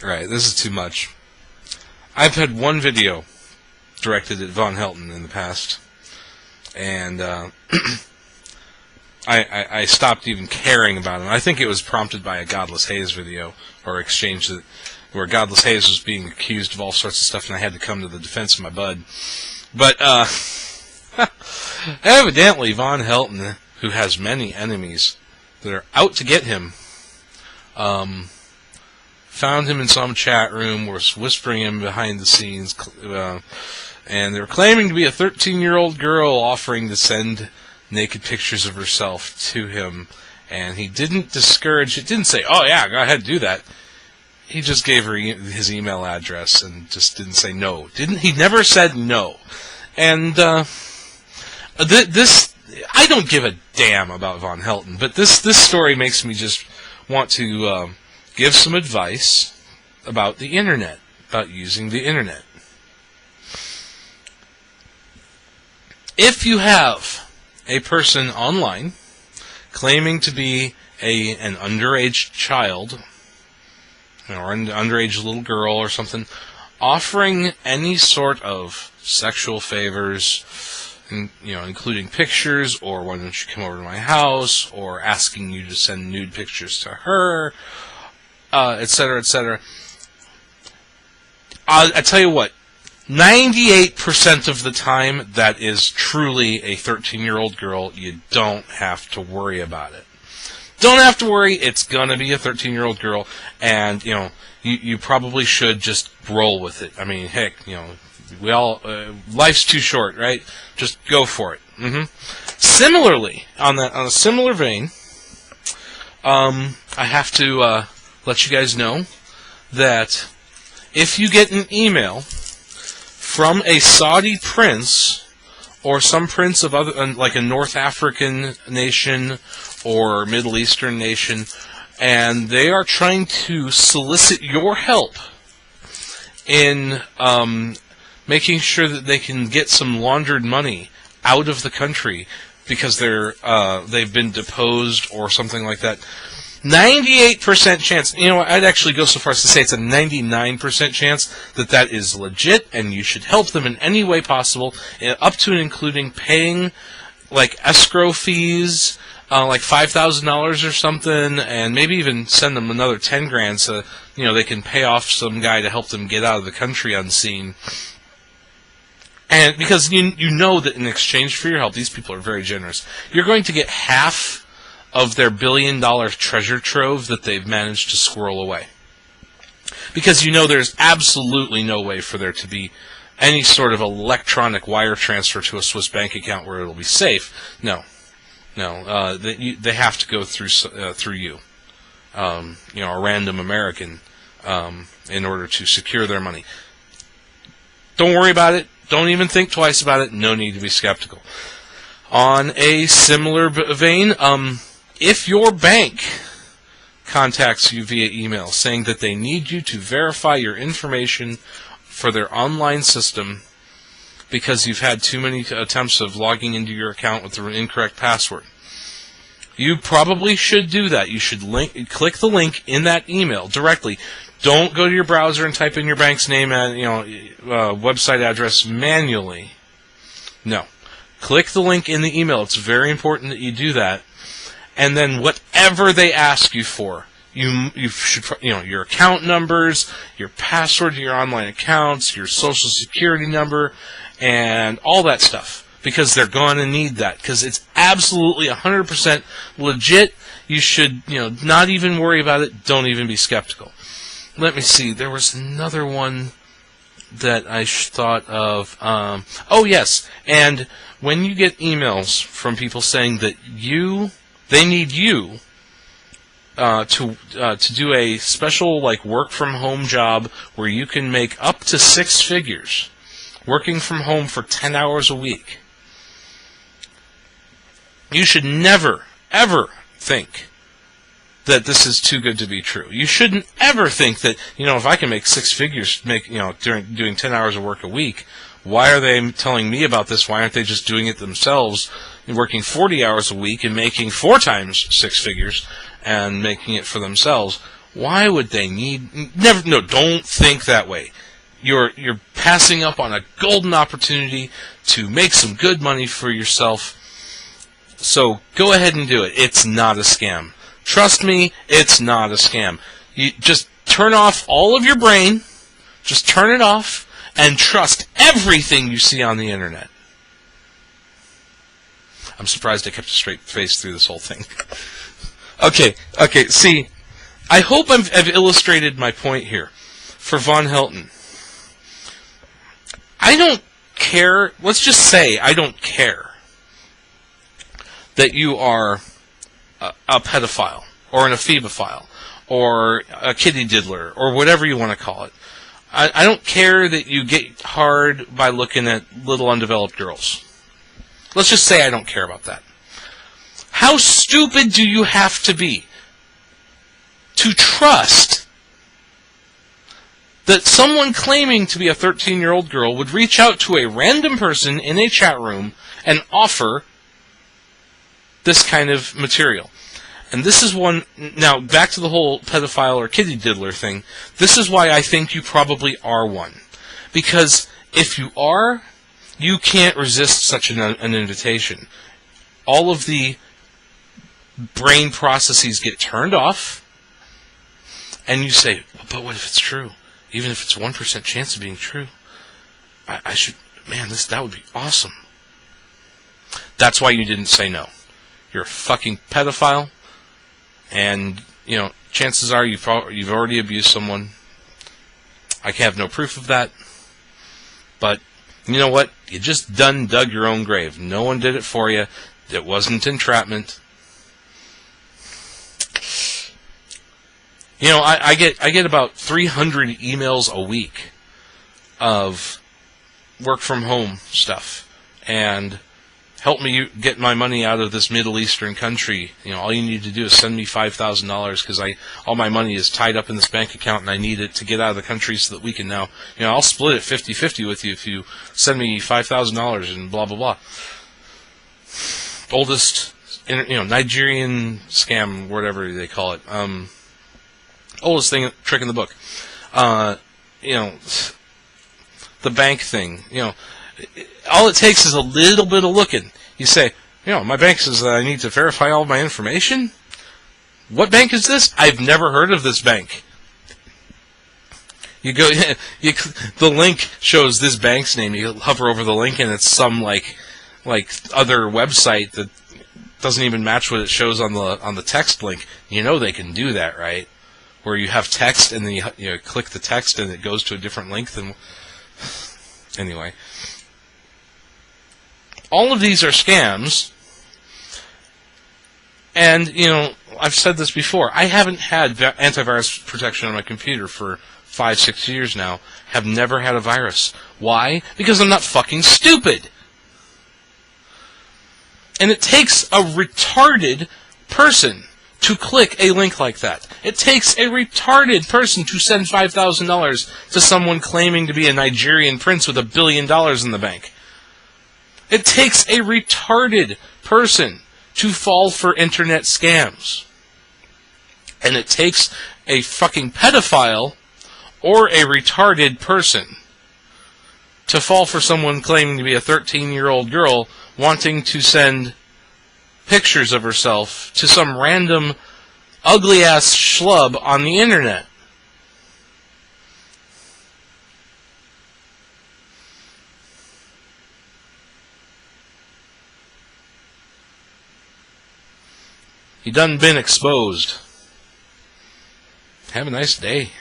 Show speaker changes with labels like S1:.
S1: Right, this is too much. I've had one video directed at VonHelton in the past, and I stopped even caring about him. I think it was prompted by a Godless Haze video, or exchange that, where Godless Haze was being accused of all sorts of stuff, and I had to come to the defense of my bud. But evidently VonHelton, who has many enemies that are out to get him, found him in some chat room, was whispering him behind the scenes, and they were claiming to be a 13-year-old girl offering to send naked pictures of herself to him, and he didn't discourage it, didn't say, oh yeah, go ahead, do that. He just gave her his email address and just didn't say no. He never said no. And this, I don't give a damn about VonHelton, but this story makes me just want to give some advice about the internet, about using the internet. If you have a person online claiming to be an underage child, or an underage little girl or something, offering any sort of sexual favors, including pictures, or why don't you come over to my house, or asking you to send nude pictures to her, etc., etc. I tell you what, 98% of the time, that is truly a 13-year-old girl. You don't have to worry about it. Don't have to worry. It's gonna be a 13-year-old girl, and you probably should just roll with it. I mean, heck, we all life's too short, right? Just go for it. Similarly, on a similar vein, I have to let you guys know that if you get an email from a Saudi prince or some prince of other, like a North African nation or Middle Eastern nation, and they are trying to solicit your help in making sure that they can get some laundered money out of the country because they've been deposed or something like that, 98% chance, I'd actually go so far as to say it's a 99% chance that is legit, and you should help them in any way possible, up to and including paying like escrow fees, like $5,000 or something, and maybe even send them another 10 grand so they can pay off some guy to help them get out of the country unseen. And because you know that in exchange for your help, these people are very generous. You're going to get half of their billion-dollar treasure trove that they've managed to squirrel away. Because there's absolutely no way for there to be any sort of electronic wire transfer to a Swiss bank account where it'll be safe. No. They have to go through you, a random American, in order to secure their money. Don't worry about it. Don't even think twice about it. No need to be skeptical. On a similar vein, if your bank contacts you via email saying that they need you to verify your information for their online system because you've had too many attempts of logging into your account with the incorrect password, you probably should do that. You should click the link in that email directly. Don't go to your browser and type in your bank's name and website address manually. No. Click the link in the email. It's very important that you do that. And then whatever they ask you for, you should, your account numbers, your password to your online accounts, your social security number, and all that stuff, because they're going to need that, because it's absolutely 100% legit. You should, not even worry about it. Don't even be skeptical. Let me see. There was another one that I thought of. Oh yes, and when you get emails from people saying that they need you to do a special work from home job where you can make up to 6 figures working from home for 10 hours a week, you should never ever think that this is too good to be true. You shouldn't ever think that, if I can make 6 figures doing 10 hours of work a week, why are they telling me about this? Why aren't they just doing it themselves and working 40 hours a week and making 4 times 6 figures and making it for themselves? Why would they need... Never. No, don't think that way. You're passing up on a golden opportunity to make some good money for yourself. So go ahead and do it. It's not a scam. Trust me, it's not a scam. You just turn off all of your brain. Just turn it off and trust everything you see on the internet. I'm surprised I kept a straight face through this whole thing. Okay, see, I hope I've illustrated my point here. For VonHelton, I don't care, let's just say I don't care that you are a pedophile, or an ephebophile, or a kitty diddler, or whatever you want to call it. I don't care that you get hard by looking at little undeveloped girls. Let's just say I don't care about that. How stupid do you have to be to trust that someone claiming to be a 13-year-old girl would reach out to a random person in a chat room and offer this kind of material? And this is one... Now, back to the whole pedophile or kitty diddler thing. This is why I think you probably are one. Because if you are, you can't resist such an invitation. All of the brain processes get turned off, and you say, but what if it's true? Even if it's 1% chance of being true, I should... Man, that would be awesome. That's why you didn't say no. You're a fucking pedophile, and, chances are you've already abused someone. I have no proof of that, but you know what? You just dug your own grave. No one did it for you. It wasn't entrapment. I get about 300 emails a week of work from home stuff, and help me get my money out of this Middle Eastern country. All you need to do is send me $5,000 because all my money is tied up in this bank account and I need it to get out of the country so that we can now, I'll split it 50-50 with you if you send me $5,000 and blah, blah, blah. Oldest, Nigerian scam, whatever they call it. Oldest trick in the book. The bank thing, all it takes is a little bit of looking. You say, my bank says that I need to verify all my information. What bank is this? I've never heard of this bank. You go, the link shows this bank's name. You hover over the link, and it's some like other website that doesn't even match what it shows on the text link. They can do that, right? Where you have text, and then you click the text, and it goes to a different link than. Anyway. All of these are scams, and, I've said this before, I haven't had antivirus protection on my computer for 5-6 years now, have never had a virus. Why? Because I'm not fucking stupid! And it takes a retarded person to click a link like that. It takes a retarded person to send $5,000 to someone claiming to be a Nigerian prince with $1 billion in the bank. It takes a retarded person to fall for internet scams. And it takes a fucking pedophile or a retarded person to fall for someone claiming to be a 13-year-old girl wanting to send pictures of herself to some random ugly-ass schlub on the internet. You done been exposed. Have a nice day.